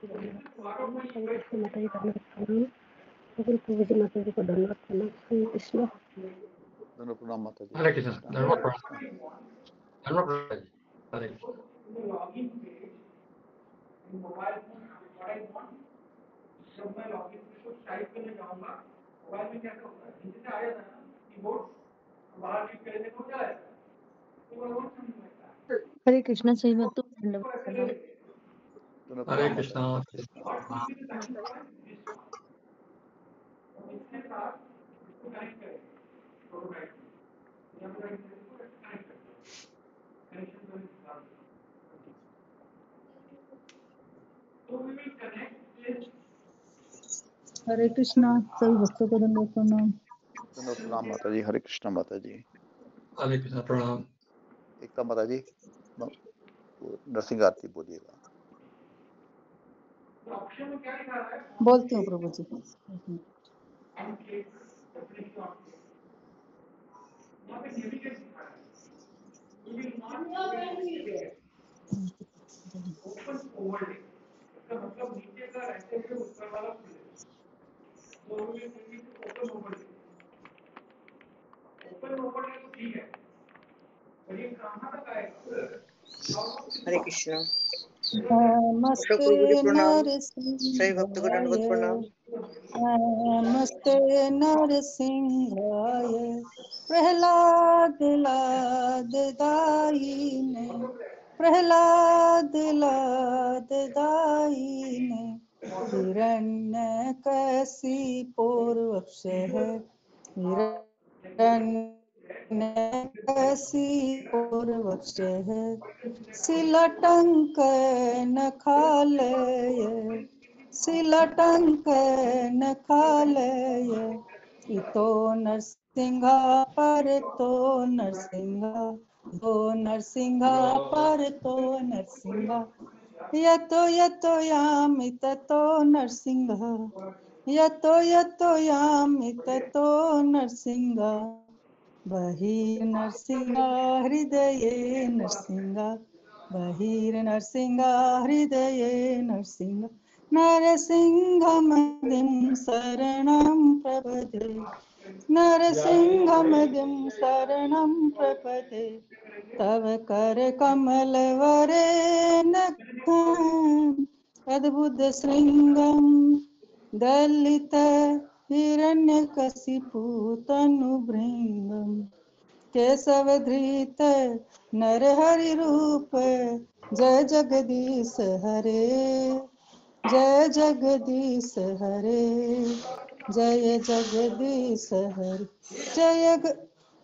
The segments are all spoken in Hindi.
हरे कृष्ण माता जी, धन्यवाद प्रणाम। प्रभु जी माता जी को धन्यवाद प्रणाम। हरे कृष्ण। धन्यवाद प्रणाम माता जी। हरे कृष्ण, धन्यवाद प्रणाम। धन्यवाद प्रणाम जी। हरे जब मैं लॉगिन पे टाइप करने जाऊंगा, मोबाइल में क्या होगा, नीचे से आ जाता है ना कीबोर्ड, बाहर क्लिक करने को क्या है, हरे कृष्ण सही बात तो धन्यवाद प्रणाम। हरे कृष्ण। इसके साथ इसको कनेक्ट करें, प्रोटोटाइप या फिर कनेक्ट करें, कनेक्शन तो वी विल कनेक्ट। हरे कृष्णा सभी भक्तों को धन्यवाद प्रणाम। धन्यवाद प्रणाम माता जी। हरे कृष्ण माता जी। हरे कृष्ण प्रणाम। एकता माता जी नरसिंह आरती बोलिएगा। बोलती हूँ प्रभु जी। मतलब नीचे का रहते हुए ऊपर वाला खुले, तो ओपन ओपन तो ठीक है, पर ये कहाँ तक आएगा? हरे कृष्ण। नमस्ते सभी भक्तों को दंडवत प्रणाम। नमस्ते नरसिंहाय प्रहलाद लाद दायिने प्रहलाद लाद दायिने हिरण्य कसी पूर्वक्ष है हिरण्यकशी पूर्वक्ष है शिलटंक नखालय शिलटंक नखालय इतो नरसिंहा पर तो नरसिंहा तो नरसिंहा पर तो नरसिंहा यतो यतो यामि ततो नरसिंह यतो यतो यामि ततो नरसिंह बहिर्नरसिंह हृदये नरसिंह बहिर्नरसिंह हृदये नरसिंह नरसिंहमदिं शरणं प्रपदे नरसिंहमदिं शरणं प्रपदे तव करकमलवरेण अद्भुतशृङ्गं दलित हिरण्यकशिपुतनुभृङ्गम् केशवधृत नरहरिरूप जय जगदीश हरे जय जगदीश हरे जय जगदीश हरे जय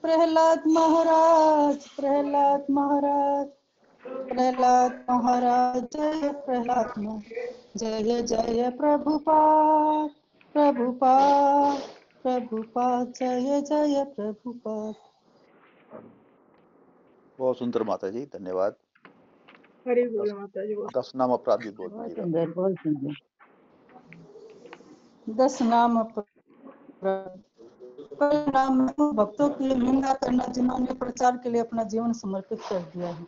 प्रहलाद महाराज प्रहलाद महाराज प्रहलाद महाराज जय प्रहलाद जय जय प्रभुपाद प्रभुपाद प्रभुपाद जय जय प्रभुपाद। बहुत सुंदर माता जी, धन्यवाद। हरि बोल माता जी। 10 नाम अपराध भी बोल दीजिएगा। बहुत सुंदर। 10 नाम नाम भक्तों की निंदा करना जिन्होंने प्रचार के लिए अपना जीवन समर्पित कर दिया है।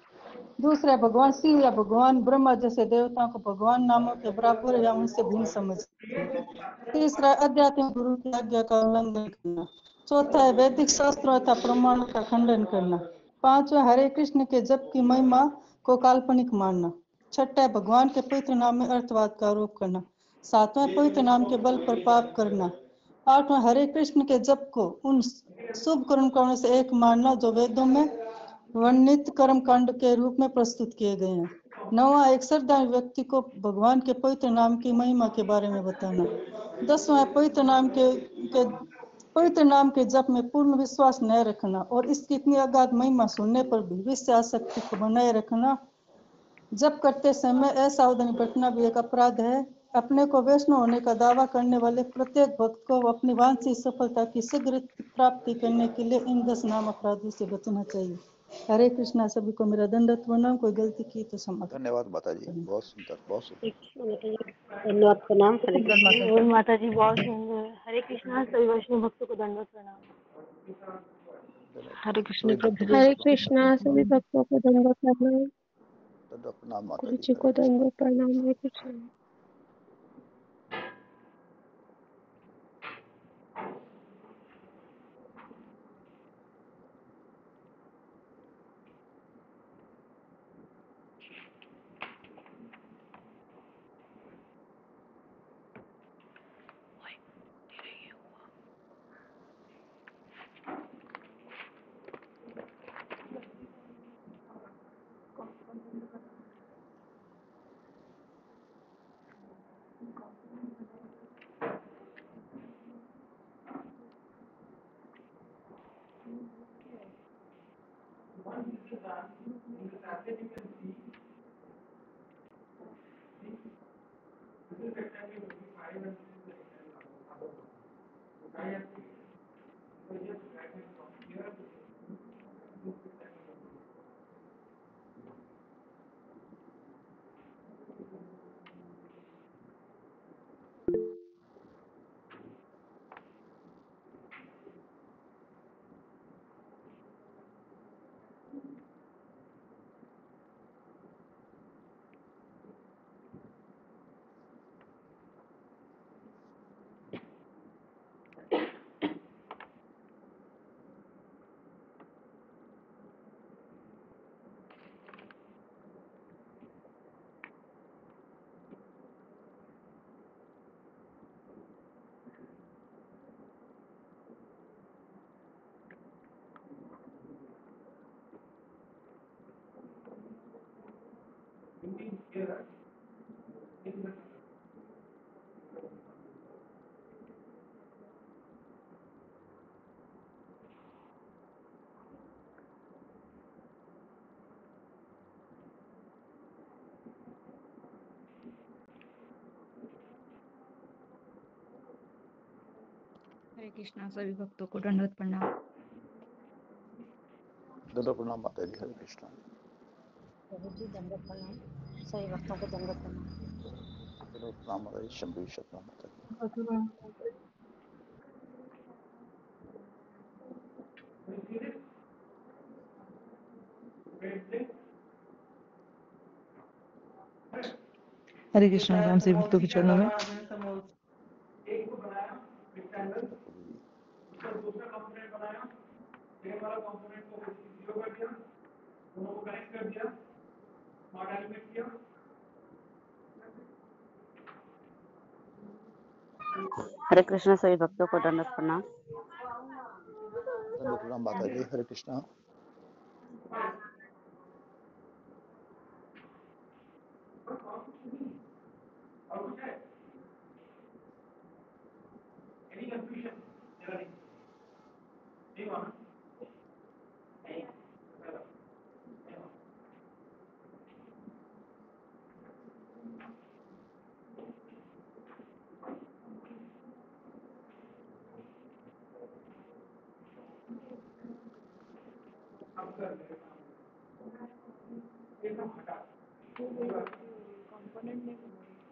दूसरा भगवान शिव या भगवान ब्रह्मा जैसे देवताओं को भगवान नामों के बराबर या उनसे भिन्न समझना। तीसरा आध्यात्मिक गुरु की आज्ञा का उल्लंघन करना। चौथा है वैदिक शास्त्रों तथा प्रमाणों का खंडन करना। पांचवा हरे कृष्ण के जप की महिमा को काल्पनिक मानना। छठा है भगवान के पवित्र नाम में अर्थवाद का आरोप करना। सातवां पवित्र नाम के बल पर पाप करना। आठवां हरे कृष्ण के जप को उन शुभ कर्मकांडों से एक मानना जो वेदों में वर्णित कर्म कांड के रूप में प्रस्तुत किए गए हैं। नौवां एक श्रद्धालु व्यक्ति को भगवान के पवित्र नाम की महिमा के बारे में बताना। 10वां पवित्र नाम के जप में पूर्ण विश्वास न रखना और इसकी इतनी अगाध महिमा सुनने पर भी विश्व आसक्ति को बनाए रखना। जप करते समय असावधानी बरतना भी एक अपराध है। अपने को वैष्णव होने का दावा करने वाले प्रत्येक भक्त को अपनी वांछित सफलता की शीघ्र प्राप्ति करने के लिए इन 10 नाम अपराधों से बचना चाहिए। हरे कृष्णा। सभी को मेरा दंडवत प्रणाम। कोई गलती की तो क्षमा। धन्यवाद माता जी, बहुत सुंदर, बहुत सुंदर। धन्यवाद प्रणाम। हरे कृष्ण। और माता जी बहुत सुंदर। हरे कृष्णा। सभी वैष्णव भक्तों को दंडवत प्रणाम। हरे कृष्ण प्रभु जी। हरे कृष्णा। सभी भक्तों को दंडवत प्रणाम। प्रणाम माता गुरु जी। जी को दंडवत प्रणाम। हरे Krishna. Once this is done, in this passage you can see this is rectangle 25 and this is the rectangle. So I have to just drag it from here to this rectangle. Here, in the हरे कृष्णा सभी भक्तों को दंडवत प्रणाम। दंडवत प्रणाम माता जी। हरे कृष्णा। प्रभु जी दंडवत प्रणाम, सभी भक्तों को दंडवत प्रणाम। दंडवत प्रणाम माता जी। शंभू शतनाम माता जी। हरे कृष्णा। राम से भक्तों के चरणों में एक को बनाया रेक्टेंगल, उसका दूसरा कंपोनेंट बनाया, सेम वाला कंपोनेंट को जीरो कर दिया, दोनों को कनेक्ट कर दिया, स्मार्ट एलिमेंट किया। हरे कृष्णा सभी भक्तों को दंडवत प्रणाम। दंडवत प्रणाम माता जी। हरे कृष्णा। और कुछ है? Any confusion? नहीं हुआ ना?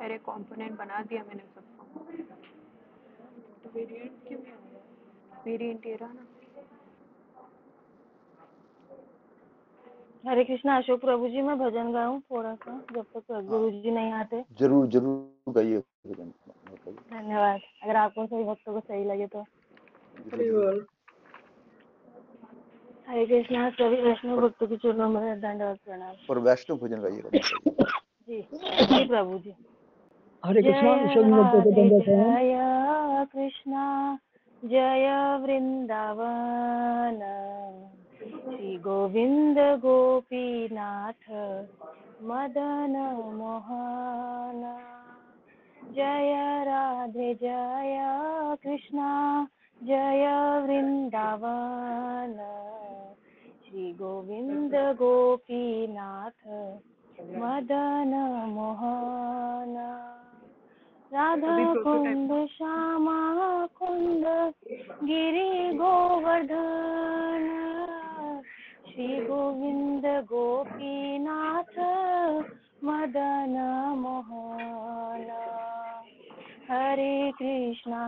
अरे कंपोनेंट बना दिया मैंने सबको। तो वेरिएंट क्यों नहीं आ रहा? वेरिएंट ये रहा ना। हरे कृष्णा अशोक प्रभु जी, मैं भजन गाऊं थोड़ा सा जब तक गुरु जी नहीं आते? जरूर जरूर गाइए। धन्यवाद। अगर आपको सभी भक्तों को सही लगे तो। हरे कृष्णा सभी वैष्णव भक्तों के चरणों में दंडवत प्रणाम। और वैष्णव भजन गाइएगा जी जी प्रभु जी। हरे कृष्णा सभी भक्तों को दंडवत प्रणाम। जय कृष्णा जय वृंदावन श्री गोविंद गोपीनाथ मदन मोहन। जय राधे जय कृष्णा जय वृंदावन श्री गोविंद गोपीनाथ मदन मोहन। राधा कुंड श्यामा कुंड गिरि गोवर्धन श्री गोविंद गोपीनाथ मदन मोहन। हरे कृष्णा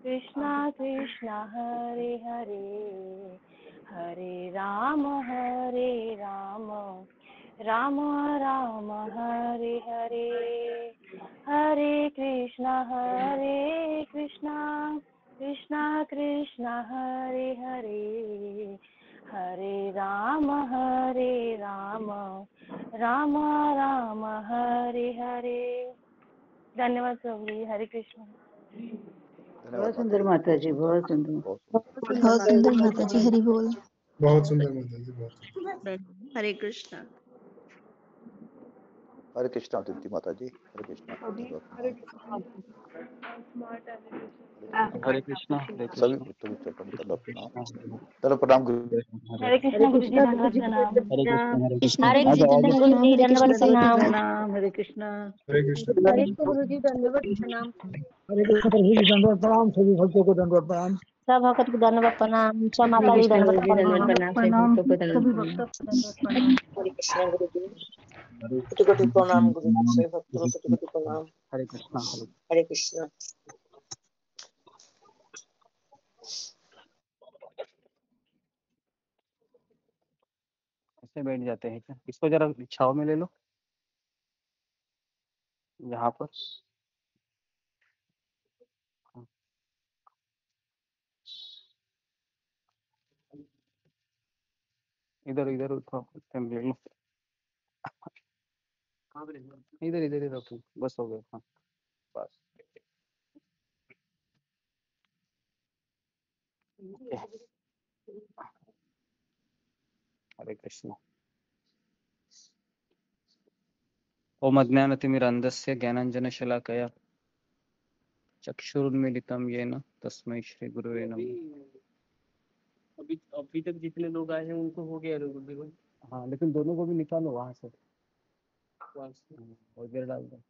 कृष्णा कृष्णा हरे हरे हरे राम राम राम हरे हरे। हरे कृष्णा कृष्णा कृष्णा हरे हरे हरे राम राम राम हरे हरे। धन्यवाद प्रभु जी। हरे कृष्ण। बहुत सुंदर माता जी, बहुत सुंदर। बहुत सुंदर माता जी। हरि बोल। बहुत सुंदर माता जी। बहुत हरे कृष्णा। हरे कृष्णा दीप्ति माता जी, हरे कृष्णा अभी हरे प्रणाम। कृष्ण। स्मार्ट हरे कृष्णा सभी भक्तों को चरण दंडवत प्रणाम। चलो प्रणाम गुरु। हरे कृष्णा गुरु जी दंडवत प्रणाम। कृष्ण हरे गुरु जी कृष्णा दंडवत गुरु जी प्रणाम, हरे कृष्ण दंडवत सभी प्रणाम। भक्तों हरे कृष्णा। हरे कृष्ण हरे कृष्णा गुरु जी दंडवत प्रणाम। हरे कृष्ण प्रभु जी दंडवत प्रणाम, सभी भक्तों को दंडवत प्रणाम। सब भक्त को दंडवत प्रणाम। सब हरे माता जी कृष्ण दंडवत गुरु जी प्रणाम। दंडवत प्रणाम, सभी भक्तों को दंडवत प्रणाम। हरे कृष्ण गुरु जी, कोटि कोटि प्रणाम गुरु जी, सभी भक्तों को कोटि कोटि प्रणाम। हरे कृष्णा हरे कृष्ण। ऐसे बैठ जाते हैं क्या? इसको जरा छाव में ले लो, यहाँ पर। इधर इधर उठो, ले लो। इधर इधर इधर रखो, बस हो गया। हाँ बस। हरे कृष्ण। ओम अज्ञानतिमिरन्धस्य ज्ञानाञ्जनशलाकया चक्षुरुन्मीलितं येन तस्मै श्री गुरुवे नमः। अभी तक जितने लोग आए हैं उनको हो गया लोग। हाँ लेकिन दोनों को भी निकालो वहां से, और इधर डाल दो।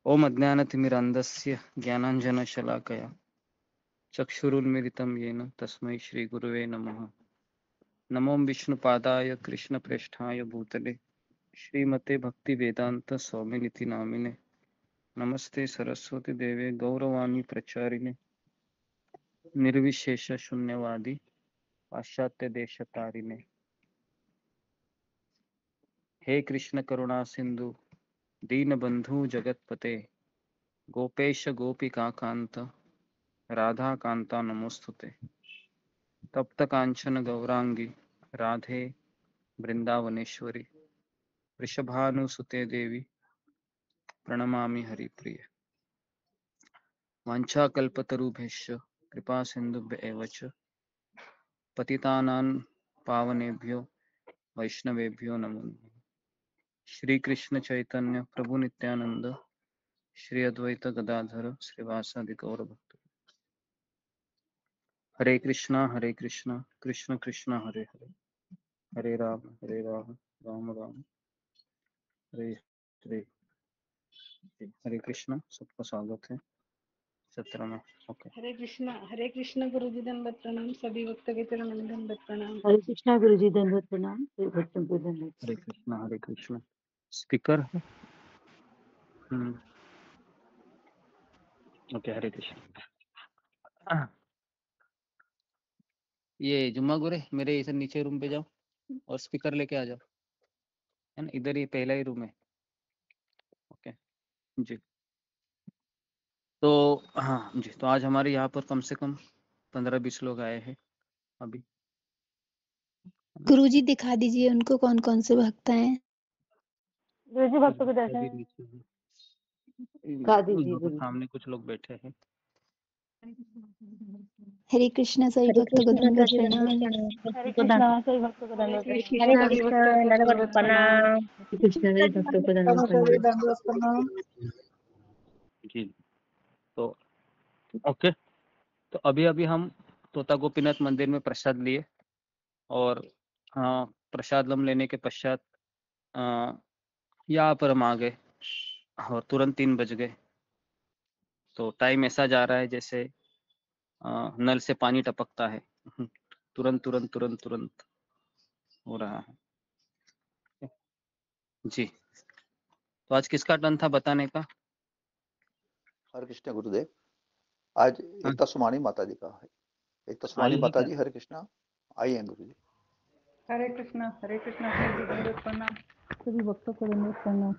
ओम अज्ञानतिमिरन्धस्य ज्ञानाञ्जनशलाकया चक्षुरुन्मीलितं येन तस्मै श्री गुरुवे नमः। नमो विष्णुपादाय कृष्णप्रेष्ठाय भूतले श्रीमते भक्तिवेदांत स्वामिनिति नामिने। नमस्ते सरस्वती देवे गौरवाणी प्रचारिणे निर्विशेष शून्यवादी पाश्चात्य देश तारिणे। हे कृष्ण करुणा सिंधु दीनबंधु जगतपते गोपेश गोपिका कांत राधा कांता नमोस्तुते। तप्त कांचन गौरांगी राधे वृंदावनेश्वरी वृषभानुसुते देवी प्रणमामि हरिप्रिय। वाञ्छाकल्पतरुभ्यश्च कृपा सिन्धुभ्य एव च पतितानां पावनेभ्यो वैष्णवेभ्यो नमो नमः। श्री कृष्ण चैतन्य प्रभु नित्यानंद श्री अद्वैत गदाधर श्रीवासादि गौर भक्त। हरे कृष्णा कृष्ण कृष्ण हरे हरे, हरे राम राम राम हरे हरे। हरे कृष्णा, सबका स्वागत है सत्र में। ओके। हरे कृष्ण गुरु जी दंडवत प्रणाम, सभी भक्तों के चरण में दंडवत प्रणाम। हरे कृष्णा गुरु जी दंडवत प्रणाम। सभी भक्तों को दंडवत हरे कृष्णा। स्पीकर है। ओके। हरे कृष्ण। ये जुम्मा गुरे मेरे इधर नीचे रूम पे जाओ और स्पीकर लेके आ जाओ, है ना, इधर ही पहला ही रूम है। ओके जी। तो हाँ जी, तो आज हमारे यहाँ पर कम से कम 15-20 लोग आए हैं अभी। गुरु जी दिखा दीजिए उनको कौन कौन से भक्त हैं। गुरु जी भक्तों को दर्शन गा दीजिए। सामने कुछ लोग बैठे हैं। हरे कृष्ण सभी हरे भक्तों को कृष्णा दंडवत प्रणाम। हरे कृष्णा सभी भक्तों को दंडवत हरे प्रणाम। हरे कृष्ण सभी कृष्णा भक्तों को दंडवत दंडवत प्रणाम। प्रणाम। हरे कृष्णा सभी भक्तों को दंडवत सभी प्रणाम। दंडवत प्रणाम। जी तो ओके। तो अभी अभी हम तोता गोपीनाथ मंदिर में प्रसाद लिए और प्रसाद लेने के पश्चात यहाँ पर हम आ गए और तुरंत 3 बज गए। तो टाइम ऐसा जा रहा है जैसे नल से पानी टपकता है, तुरंत तुरंत तुरंत तुरंत हो रहा है जी। तो आज किसका टर्न था बताने का? हरे कृष्ण गुरुदेव। आज एकता सुमानी माता जी का है। एकता सुमानी माता जी हरे कृष्णा आई हैं गुरु जी। हरे कृष्णा सभी दंडवत प्रणाम, सभी भक्तों को दंडवत प्रणाम।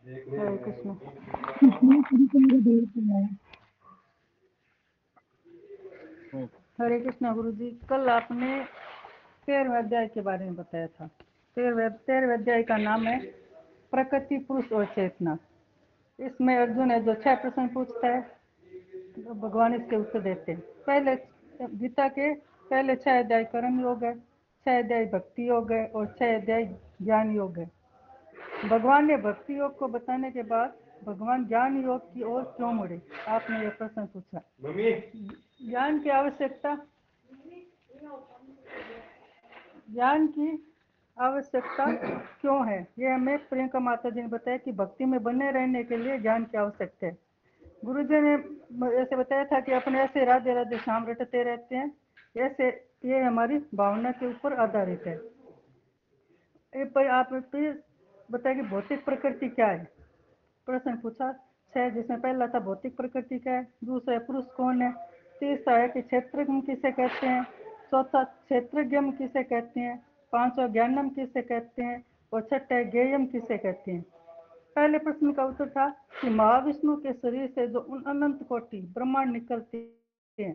हरे कृष्ण। हरे कृष्णा गुरु जी, कल आपने 13वें अध्याय के बारे में बताया था। 13वें अध्याय का नाम है प्रकृति, पुरुष और चेतना। इसमें अर्जुन है जो 6 प्रश्न पूछता है, तो भगवान इसके उत्तर देते हैं। पहले गीता के पहले 6 अध्याय कर्म योग है 6 अध्याय भक्ति योग है और 6 अध्याय ज्ञान योग है। भगवान ने भक्ति योग को बताने के बाद भगवान ज्ञान योग की ओर क्यों मुड़े? आपने यह प्रश्न पूछा। ज्ञान की आवश्यकता, ज्ञान की आवश्यकता क्यों है? यह हमें प्रियंका माता जी ने बताया कि भक्ति में बने रहने के लिए ज्ञान की आवश्यकता है। गुरु जी ने ऐसे बताया था कि अपने ऐसे राधे राधे श्याम रटते रहते हैं, ऐसे ये हमारी भावना के ऊपर आधारित है। आप प्लीज बताइए कि भौतिक प्रकृति क्या है? प्रश्न पूछा 6, जिसमें पहला था भौतिक प्रकृति क्या है, दूसरा पुरुष कौन है, तीसरा है कि क्षेत्रज्ञ किसे कहते हैं, चौथा क्षेत्रज्ञ किसे कहते हैं, पांचवा ज्ञानम किसे कहते हैं और छठा ज्ञेयम किसे कहते हैं। पहले प्रश्न का उत्तर था कि महाविष्णु के शरीर से जो उन अनंत कोटि ब्रह्मांड निकलते हैं,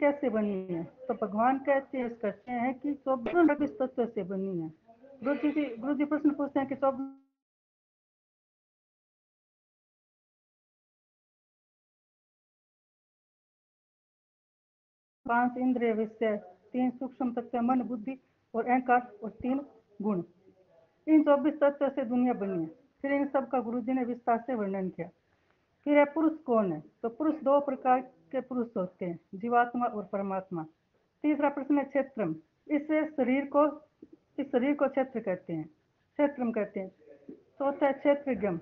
कैसे बनी है? तो भगवान कहते हैं कि 24 तत्व से बनी है। गुरु जी प्रश्न पूछते हैं कि 5 इंद्रिय विषय, 3 सूक्ष्म तत्व मन बुद्धि और अहंकार और 3 गुण, इन 24 तत्व से दुनिया बनी है। फिर इन सब का गुरु जी ने विस्तार से वर्णन किया। फिर है पुरुष कौन है? तो पुरुष 2 प्रकार के पुरुष होते हैं, जीवात्मा और परमात्मा। तीसरा प्रश्न है क्षेत्रम, इस शरीर को क्षेत्र कहते हैं, क्षेत्रम कहते हैं। चौथा है क्षेत्रज्ञ,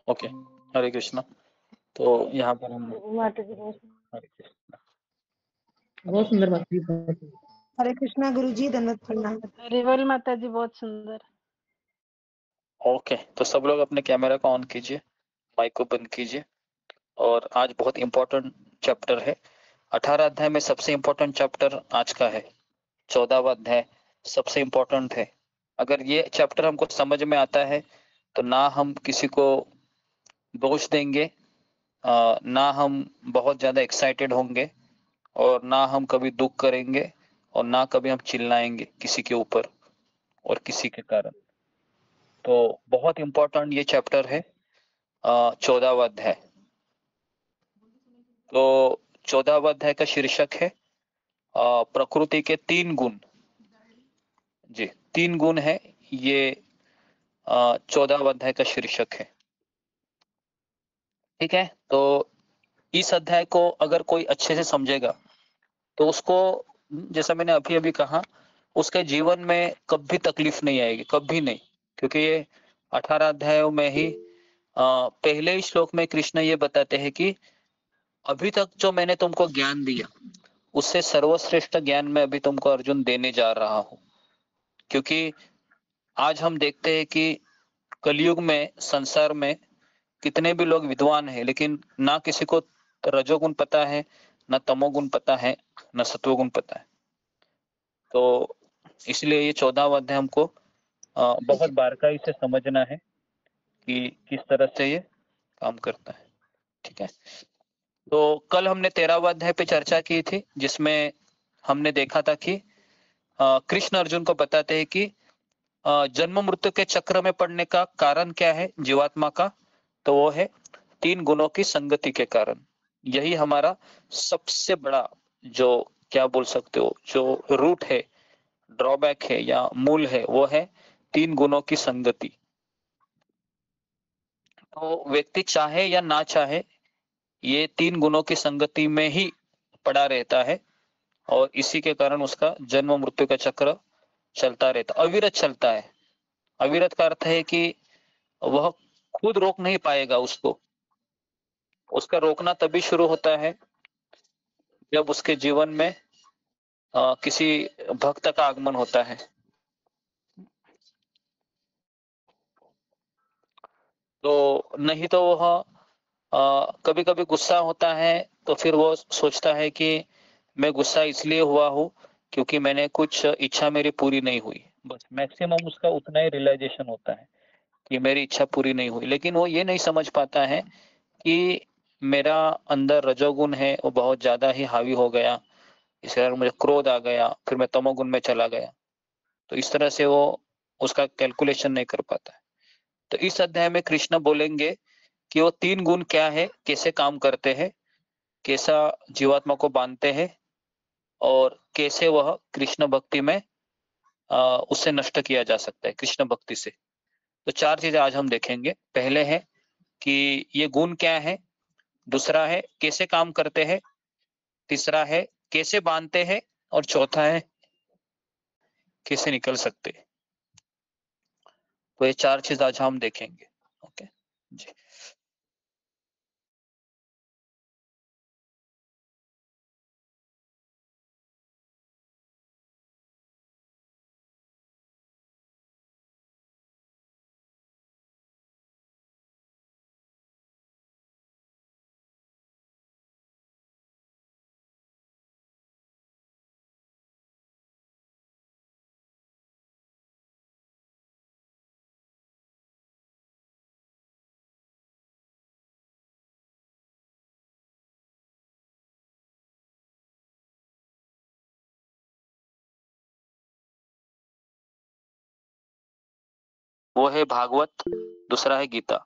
ओके, हरे कृष्णा। तो यहाँ पर हम माता जी बहुत हरे कृष्णा, बहुत सुंदर बात थी। हरे कृष्णा गुरु जी, धन्यवाद प्रणाम। हरिवल माता जी बहुत सुंदर। ओके, तो सब लोग अपने कैमरा को ऑन कीजिए, माइक को बंद कीजिए। और आज बहुत इंपॉर्टेंट चैप्टर है। 18 अध्याय में सबसे इंपॉर्टेंट चैप्टर आज का है। 14वां अध्याय सबसे इंपॉर्टेंट है। अगर ये चैप्टर हमको समझ में आता है तो ना हम किसी को दोष देंगे, ना हम बहुत ज्यादा एक्साइटेड होंगे, और ना हम कभी दुख करेंगे, और ना कभी हम चिल्लाएंगे किसी के ऊपर और किसी के कारण। तो बहुत इंपॉर्टेंट ये चैप्टर है 14वां अध्याय। तो 14वां अध्याय का शीर्षक है प्रकृति के 3 गुण। जी, 3 गुण है ये 14वां अध्याय का शीर्षक है। ठीक है, तो इस अध्याय को अगर कोई अच्छे से समझेगा तो उसको, जैसा मैंने अभी अभी कहा, उसके जीवन में कभी तकलीफ नहीं आएगी, कभी नहीं। क्योंकि ये 18 अध्यायों में ही पहले ही श्लोक में कृष्ण ये बताते हैं कि अभी तक जो मैंने तुमको ज्ञान दिया उससे सर्वश्रेष्ठ ज्ञान मैं अभी तुमको अर्जुन देने जा रहा हूं। क्योंकि आज हम देखते हैं कि कलयुग में, संसार में कितने भी लोग विद्वान हैं, लेकिन ना किसी को रजोगुण पता है, ना तमोगुण पता है, ना सत्वगुण पता है। तो इसलिए ये 14वां अध्याय हमको बहुत बारीकाई से समझना है कि किस तरह से ये काम करता है। ठीक है, तो कल हमने 13वां अध्याय पे चर्चा की थी, जिसमें हमने देखा था कि कृष्ण अर्जुन को बताते हैं कि जन्म मृत्यु के चक्र में पड़ने का कारण क्या है जीवात्मा का, तो वो है 3 गुणों की संगति के कारण। यही हमारा सबसे बड़ा जो क्या बोल सकते हो जो रूट है, ड्रॉबैक है या मूल है, वो है 3 गुणों की संगति। तो व्यक्ति चाहे या ना चाहे ये 3 गुणों की संगति में ही पड़ा रहता है और इसी के कारण उसका जन्म मृत्यु का चक्र चलता रहता, अविरत चलता है। अविरत का अर्थ है कि वह खुद रोक नहीं पाएगा उसको, उसका रोकना तभी शुरू होता है जब उसके जीवन में किसी भक्त का आगमन होता है। तो नहीं तो वह कभी कभी गुस्सा होता है तो फिर वो सोचता है कि मैं गुस्सा इसलिए हुआ हूँ क्योंकि मैंने कुछ इच्छा मेरी पूरी नहीं हुई, बस मैक्सिमम उसका उतना ही रियलाइजेशन होता है कि मेरी इच्छा पूरी नहीं हुई। लेकिन वो ये नहीं समझ पाता है कि मेरा अंदर रजोगुण है वो बहुत ज्यादा ही हावी हो गया, इस कारण मुझे क्रोध आ गया, फिर मैं तमोगुण में चला गया। तो इस तरह से वो उसका कैलकुलेशन नहीं कर पाता है। तो इस अध्याय में कृष्ण बोलेंगे कि वो 3 गुण क्या है, कैसे काम करते हैं, कैसा जीवात्मा को बांधते हैं और कैसे वह कृष्ण भक्ति में उससे नष्ट किया जा सकता है कृष्ण भक्ति से। तो 4 चीजें आज हम देखेंगे। पहले है कि ये गुण क्या है, दूसरा है कैसे काम करते हैं, तीसरा है कैसे बांधते हैं और चौथा है कैसे निकल सकते हैं। तो ये 4 चीज आज हम देखेंगे। ओके जी। वो है भागवत, दूसरा है गीता।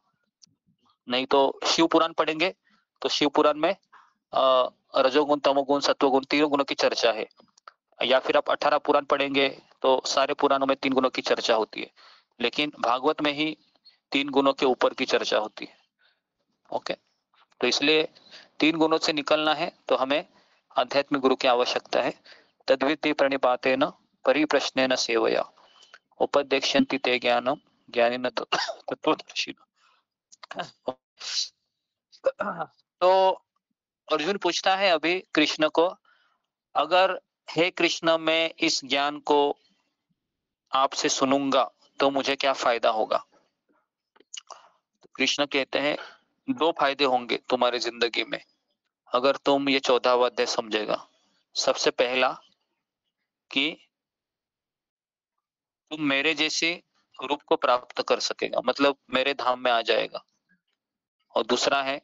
नहीं तो शिव पुराण पढ़ेंगे तो शिव पुराण में रजोगुण, तमोगुण, सत्वगुण, 3 गुणों की चर्चा है। या फिर आप 18 पुराण पढ़ेंगे तो सारे पुराणों में 3 गुणों की चर्चा होती है, लेकिन भागवत में ही 3 गुणों के ऊपर की चर्चा होती है। ओके, तो इसलिए 3 गुणों से निकलना है तो हमें आध्यात्मिक गुरु की आवश्यकता है। तद्विति प्रणिपातेन परिप्रश्नेन सेवया उपदेक्ष्यन्ति ते ज्ञानम ज्ञानिन तत्त्वदर्शिनः। तो अर्जुन पूछता है अभी कृष्ण को, अगर हे कृष्ण मैं इस ज्ञान को आपसे सुनूंगा तो मुझे क्या फायदा होगा। तो कृष्ण कहते हैं 2 फायदे होंगे तुम्हारी जिंदगी में अगर तुम ये 14वां अध्याय समझेगा। सबसे पहला कि तुम मेरे जैसे रूप को प्राप्त कर सकेगा, मतलब मेरे धाम में आ जाएगा। और दूसरा है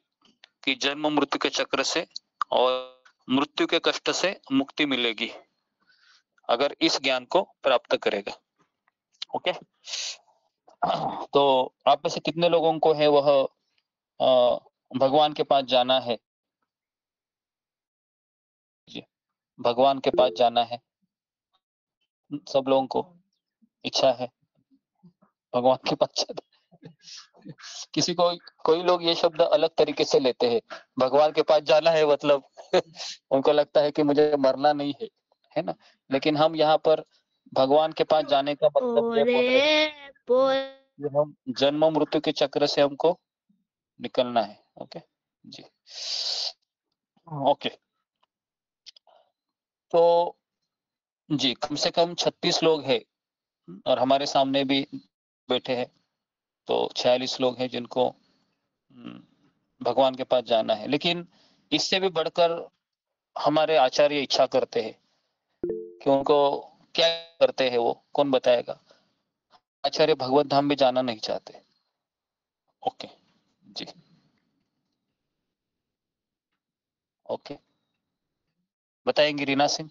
कि जन्म मृत्यु के चक्र से और मृत्यु के कष्ट से मुक्ति मिलेगी अगर इस ज्ञान को प्राप्त करेगा। ओके, तो आप में से कितने लोगों को है वह भगवान के पास जाना है? जी, भगवान के पास जाना है, सब लोगों को इच्छा है भगवान के पास जाना। किसी को, कोई लोग ये शब्द अलग तरीके से लेते हैं, भगवान के पास जाना है मतलब उनको लगता है कि मुझे मरना नहीं है, है ना। लेकिन हम यहाँ पर भगवान के पास जाने का मतलब ये बोल रहे हैं कि हम जन्म मृत्यु के चक्र से हमको निकलना है। ओके जी, ओके। तो जी, कम से कम 36 लोग हैं और हमारे सामने भी बैठे हैं, तो 46 लोग हैं जिनको भगवान के पास जाना है। लेकिन इससे भी बढ़कर हमारे आचार्य इच्छा करते हैं कि उनको क्या करते हैं, वो कौन बताएगा। आचार्य भगवत धाम भी जाना नहीं चाहते। ओके जी, ओके, बताएंगे। रीना सिंह,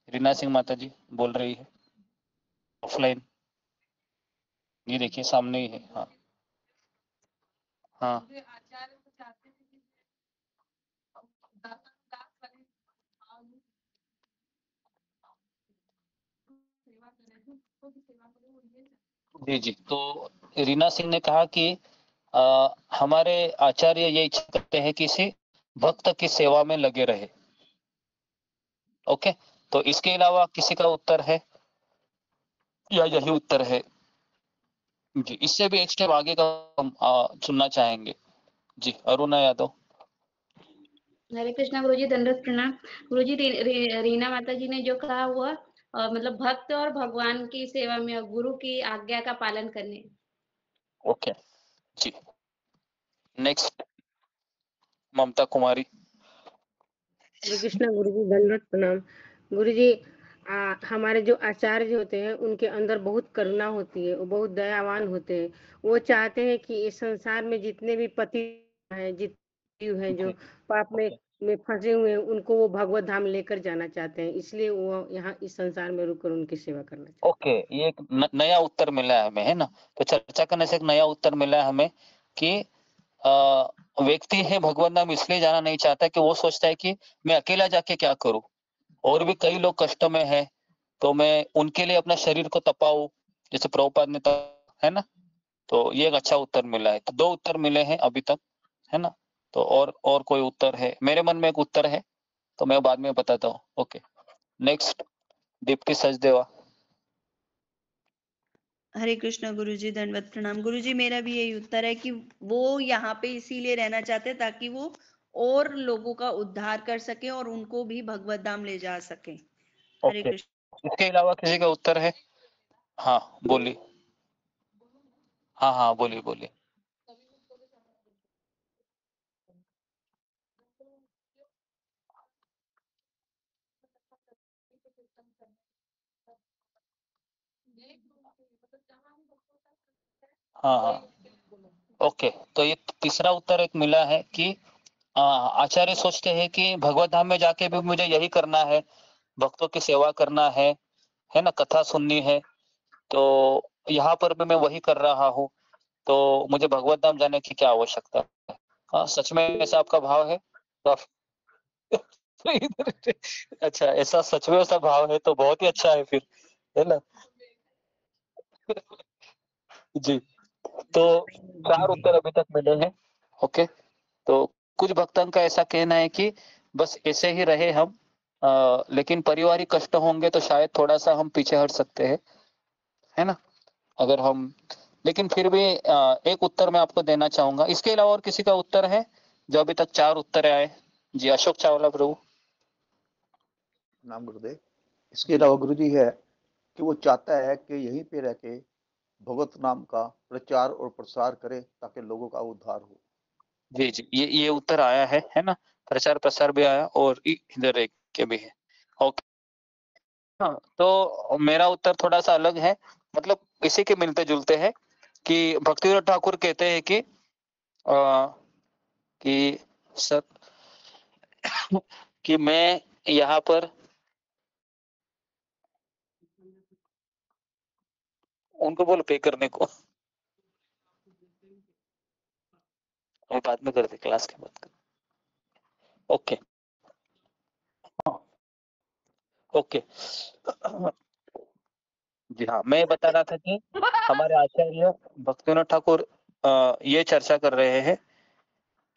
रीना सिंह माता जी बोल रही है ऑफलाइन। ये देखिए सामने ही है। हाँ हाँ, जी जी। तो रीना सिंह ने कहा कि हमारे आचार्य ये इच्छा करते हैं कि इसे भक्त की सेवा में लगे रहे। ओके, तो इसके अलावा किसी का उत्तर है या यही उत्तर है? जी, इससे भी एक स्टेप आगे का हम सुनना चाहेंगे। जी, अरुणा यादव। हरे कृष्णा गुरुजी, दंडवत प्रणाम। गुरुजी, रीना माता जी ने जो कहा हुआ मतलब भक्त और भगवान की सेवा में गुरु की आज्ञा का पालन करने। ओके जी। नेक्स्ट ममता कुमारी। हरे कृष्णा गुरुजी, दंडवत प्रणाम। गुरुजी, हमारे जो आचार्य होते हैं उनके अंदर बहुत करुणा होती है, वो बहुत दयावान होते हैं। वो चाहते हैं कि इस संसार में जितने भी पति हैं, जितने जीव हैं जो पाप में फंसे हुए हैं, उनको वो भगवत धाम लेकर जाना चाहते हैं, इसलिए वो यहाँ इस संसार में रुककर उनकी सेवा करना चाहते हैं। ओके, ये एक नया उत्तर मिला है हमें, है ना? तो चर्चा करने से एक नया उत्तर मिला है हमें कि व्यक्ति है भगवत धाम इसलिए जाना नहीं चाहता कि वो सोचता है कि मैं अकेला जाके क्या करूं, और भी कई लोग कष्ट में है, तो मैं उनके लिए अपना शरीर को तपाऊं, जैसे प्रभुपाद ने है ना? तो ये एक अच्छा उत्तर मिला है। तो 2 उत्तर मिले हैं अभी तक, है ना? तो और कोई उत्तर है? मेरे मन में एक उत्तर है, तो मैं बाद में बताता हूँ। Okay, next Deepti Sachdeva. हरे कृष्णा गुरुजी, दंडवत प्रणाम। गुरुजी, मेरा भी यही उत्तर है कि वो यहाँ पे इसीलिए रहना चाहते हैं ताकि वो और लोगों का उद्धार कर सके और उनको भी भगवत धाम ले जा सके। हरे ओके, कृष्ण। इसके अलावा किसी का उत्तर है? हाँ बोलिए। हाँ बोलिए बोलिए। हाँ ओके, तो ये तीसरा उत्तर एक मिला है कि आचार्य सोचते हैं कि भगवत धाम में जाके भी मुझे यही करना है, भक्तों की सेवा करना है ना, कथा सुननी है, तो यहाँ पर भी मैं वही कर रहा हूँ, तो मुझे भगवत धाम जाने की क्या आवश्यकता है? हाँ, सच में ऐसा आपका भाव है? तो अच्छा, ऐसा सच में ऐसा भाव है तो बहुत ही अच्छा है फिर, है ना? जी, तो 4 उत्तर अभी तक मिले हैं। ओके, तो कुछ भक्तों का ऐसा कहना है कि बस ऐसे ही रहे हम, लेकिन पारिवारिक कष्ट होंगे तो शायद थोड़ा सा हम पीछे हट सकते हैं, है ना? अगर हम, लेकिन फिर भी एक उत्तर मैं आपको देना चाहूंगा। इसके अलावा और किसी का उत्तर है? जो अभी तक 4 उत्तर आए। जी, अशोक चावला प्रभु। नाम गुरुदेव। इसके अलावा गुरुजी है कि वो चाहता है कि यहीं पे रह के भगवत नाम का प्रचार और प्रसार करे ताकि लोगों का उद्धार हो। जी जी, ये उत्तर आया है ना? प्रचार प्रसार भी आया और इधर एक के भी है। ओके, हाँ, तो मेरा उत्तर थोड़ा सा अलग है, मतलब इसी के मिलते जुलते हैं कि भक्तिविनोद ठाकुर कहते हैं कि सर कि मैं यहाँ पर उनको बोलो पे करने को, और बाद में कर दे, क्लास के बाद कर। Okay, okay. जी हाँ, मैं बता रहा था कि हमारे आचार्य भक्तिविनोद ठाकुर ये चर्चा कर रहे हैं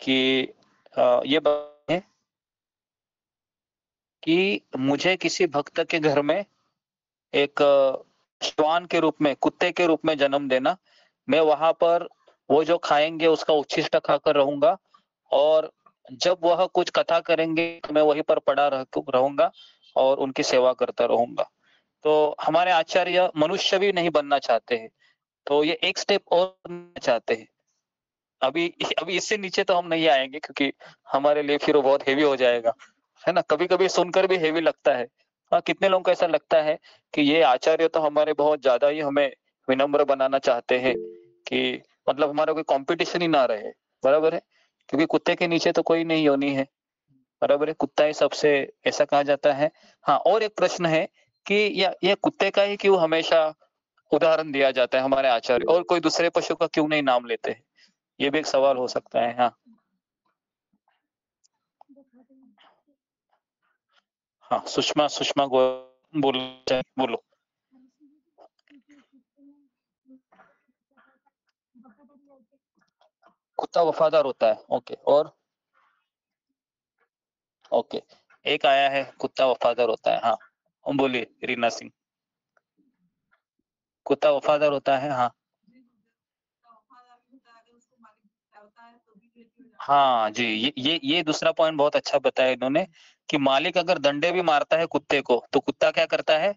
कि ये बात है कि मुझे किसी भक्त के घर में एक श्वान के रूप में, कुत्ते के रूप में जन्म देना, मैं वहां पर वो जो खाएंगे उसका उच्छिष्ट खाकर रहूंगा, और जब वह कुछ कथा करेंगे तो मैं वहीं पर पड़ा रहूंगा और उनकी सेवा करता रहूंगा। तो हमारे आचार्य मनुष्य भी नहीं बनना चाहते हैं, तो ये एक स्टेप और चाहते हैं। अभी अभी इससे नीचे तो हम नहीं आएंगे क्योंकि हमारे लिए फिर वो बहुत हेवी हो जाएगा, है ना? कभी कभी सुनकर भी हेवी लगता है। हाँ, कितने लोगों को ऐसा लगता है कि ये आचार्य तो हमारे बहुत ज्यादा ही हमें विनम्र बनाना चाहते हैं, कि मतलब हमारा कोई कंपटीशन ही ना रहे, बराबर है? क्योंकि कुत्ते के नीचे तो कोई नहीं होनी है, बराबर है? कुत्ता ही सबसे, ऐसा कहा जाता है। हाँ, और एक प्रश्न है कि ये कुत्ते का ही क्यों हमेशा उदाहरण दिया जाता है हमारे आचार्य, और कोई दूसरे पशु का क्यों नहीं नाम लेते हैं? ये भी एक सवाल हो सकता है। हाँ हाँ, सुषमा बोलो। कुत्ता वफादार होता है, ओके। और ओके, एक आया है कुत्ता वफादार होता है, हाँ बोलिए रीना सिंह। कुत्ता वफादार होता है, हाँ हाँ जी, ये दूसरा पॉइंट बहुत अच्छा बताया इन्होंने कि मालिक अगर डंडे भी मारता है कुत्ते को तो कुत्ता क्या करता है,